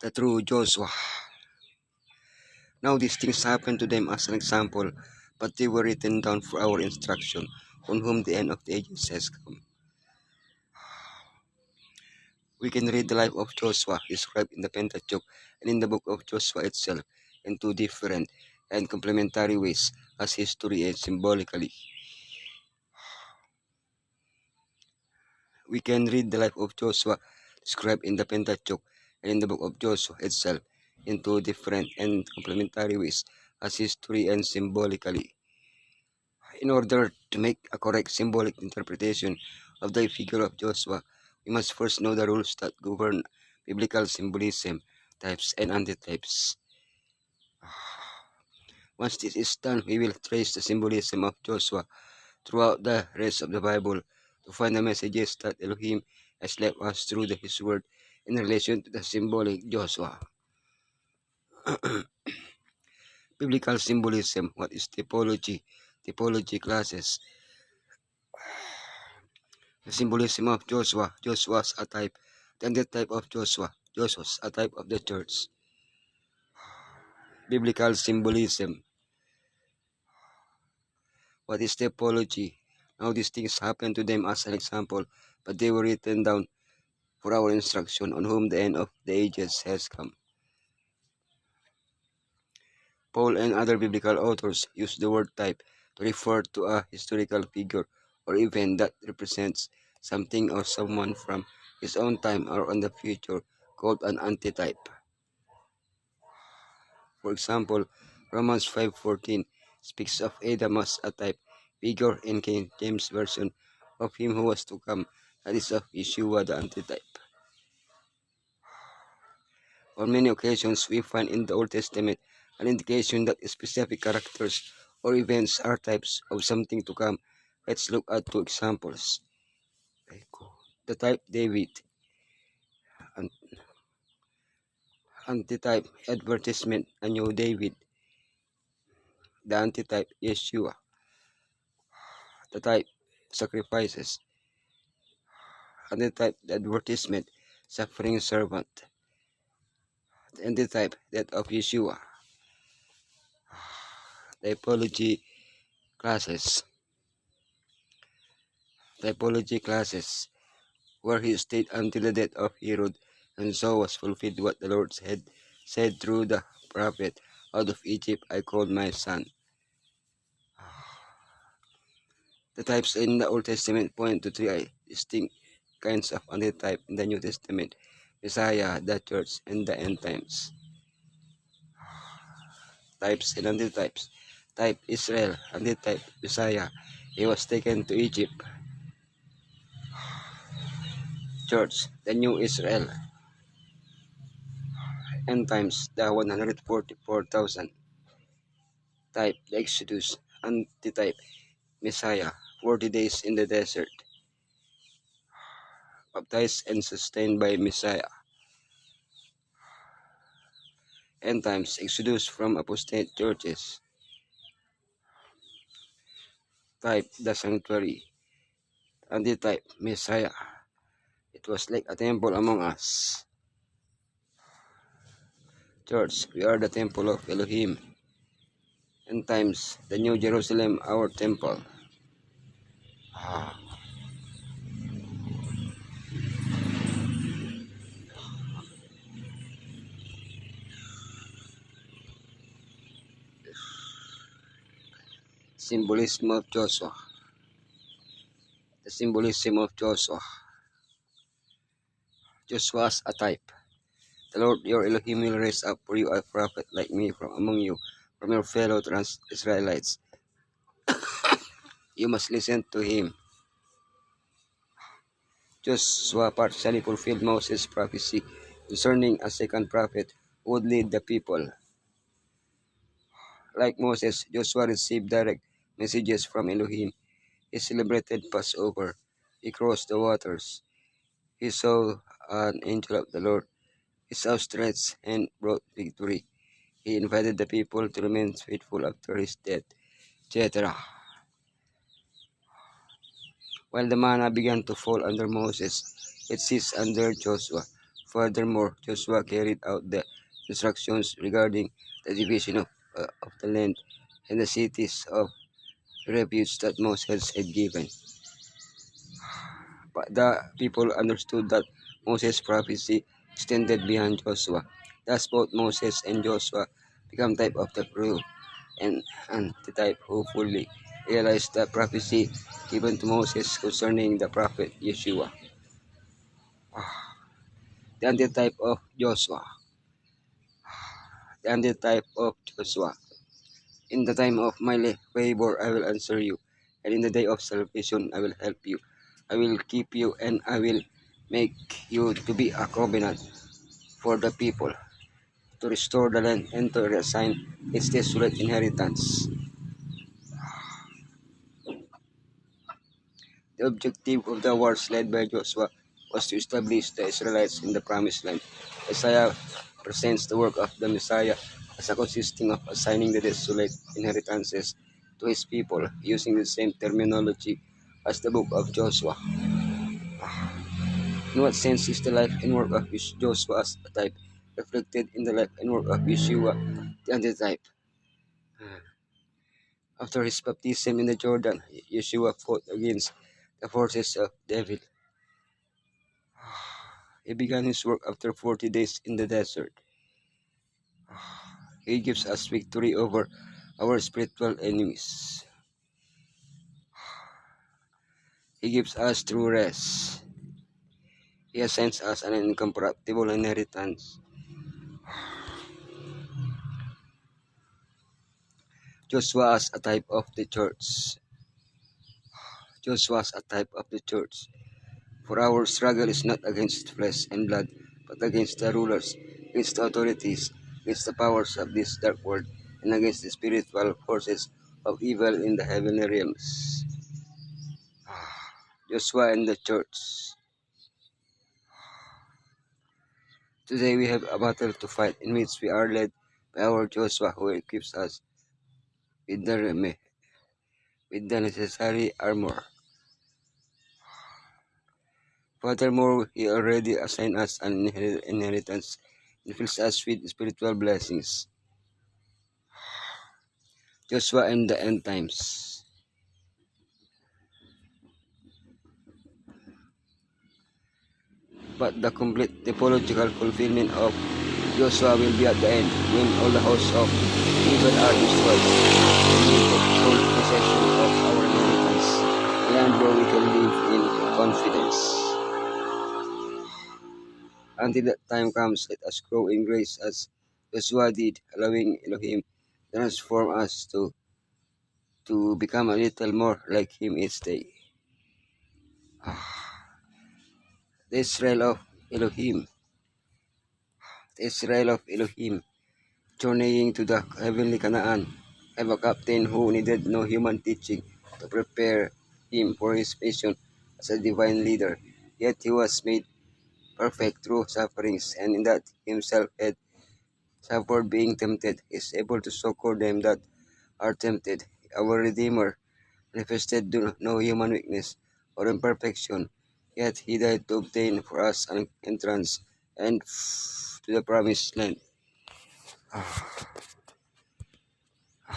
the true Joshua. Now these things happened to them as an example, but they were written down for our instruction, on whom the end of the ages has come. We can read the life of Joshua described in the Pentateuch and in the book of Joshua itself in two different and complementary ways, as history and symbolically. We can read the life of Joshua described in the Pentateuch and in the book of Joshua itself in two different and complementary ways, as history and symbolically. In order to make a correct symbolic interpretation of the figure of Joshua, we must first know the rules that govern biblical symbolism, types, and antitypes. Once this is done, we will trace the symbolism of Joshua throughout the rest of the Bible to find the messages that Elohim has left us through his word in relation to the symbolic Joshua. Biblical symbolism. What is typology? Typology classes. The symbolism of Joshua. Joshua's a type. The antitype of Joshua. Joshua's a type of the church. Biblical symbolism. What is typology? Now these things happened to them as an example, but they were written down for our instruction, on whom the end of the ages has come. Paul and other biblical authors use the word type to refer to a historical figure or event that represents something or someone from his own time or on the future, called an antitype. For example, Romans 5:14 speaks of Adam as a type figure in King James Version of him who was to come, that is of Yeshua the antitype. On many occasions, we find in the Old Testament an indication that specific characters or events are types of something to come. Let's look at two examples. The type David, antitype advertisement, a new David. The antitype Yeshua. The type sacrifices. Antitype the advertisement, suffering servant. The antitype that of Yeshua. Typology classes. Typology classes, where he stayed until the death of Herod, and so was fulfilled what the Lord had said through the prophet, out of Egypt I called my son. The types in the Old Testament point to three distinct kinds of antitype in the New Testament: Messiah, the church, and the end times. Types and antitypes. Type Israel, antitype Messiah. He was taken to Egypt. Church, the new Israel. End times, the 144,000. Type, the Exodus. Antitype, Messiah, 40 days in the desert. Baptized and sustained by Messiah. End times, Exodus from apostate churches. Type, the sanctuary. Antitype, Messiah. It was like a temple among us. Church, we are the temple of Elohim. End times, the New Jerusalem, our temple. Symbolism of Joshua. The symbolism of Joshua. Joshua's a type. The Lord your Elohim will raise up for you a prophet like me from among you, from your fellow Israelites. You must listen to him. Joshua partially fulfilled Moses' prophecy concerning a second prophet who would lead the people. Like Moses, Joshua received direct messages from Elohim. He celebrated Passover. He crossed the waters. He saw an angel of the Lord. His outstretched hand brought victory. He invited the people to remain faithful after his death, etc. While the manna began to fall under Moses, it ceased under Joshua. Furthermore, Joshua carried out the instructions regarding the division of the land and the cities of refuge that Moses had given. But the people understood that Moses' prophecy extended beyond Joshua. Thus both Moses and Joshua become type of the crew and the type who fully realized the prophecy given to Moses concerning the prophet Yeshua. The antitype of Joshua. The antitype of Joshua. In the time of my favor I will answer you, and in the day of salvation I will help you. I will keep you, and I will make you to be a covenant for the people, to restore the land and to reassign its desolate inheritance. The objective of the wars led by Joshua was to establish the Israelites in the promised land. Isaiah presents the work of the Messiah as a consisting of assigning the desolate inheritances to his people using the same terminology as the book of Joshua. In what sense is the life and work of Joshua as a type reflected in the life and work of Yeshua, the antitype? After his baptism in the Jordan, Yeshua fought against the forces of devil. He began his work after 40 days in the desert. He gives us victory over our spiritual enemies. He gives us true rest. He assigns us an incorruptible inheritance. Joshua as a type of the church. Joshua as a type of the church. For our struggle is not against flesh and blood, but against the rulers, against the authorities, against the powers of this dark world, and against the spiritual forces of evil in the heavenly realms. Joshua and the church. Today we have a battle to fight in which we are led by our Joshua, who equips us with the necessary armor. Furthermore, he already assigned us an inheritance and fills us with spiritual blessings. Joshua and the end times. But the complete typological fulfillment of Joshua will be at the end, when all the hosts of evil are destroyed, and we take full possession of our inheritance, a land where we can live in confidence. Until that time comes, let us grow in grace as Joshua did, allowing Elohim to transform us to become a little more like him each day. The Israel of Elohim. The Israel of Elohim, journeying to the heavenly Canaan, have a captain who needed no human teaching to prepare him for his mission as a divine leader. Yet he was made perfect through sufferings, and in that himself had suffered being tempted, is able to succor them that are tempted. Our Redeemer manifested no human weakness or imperfection, yet he died to obtain for us an entrance and to the promised land.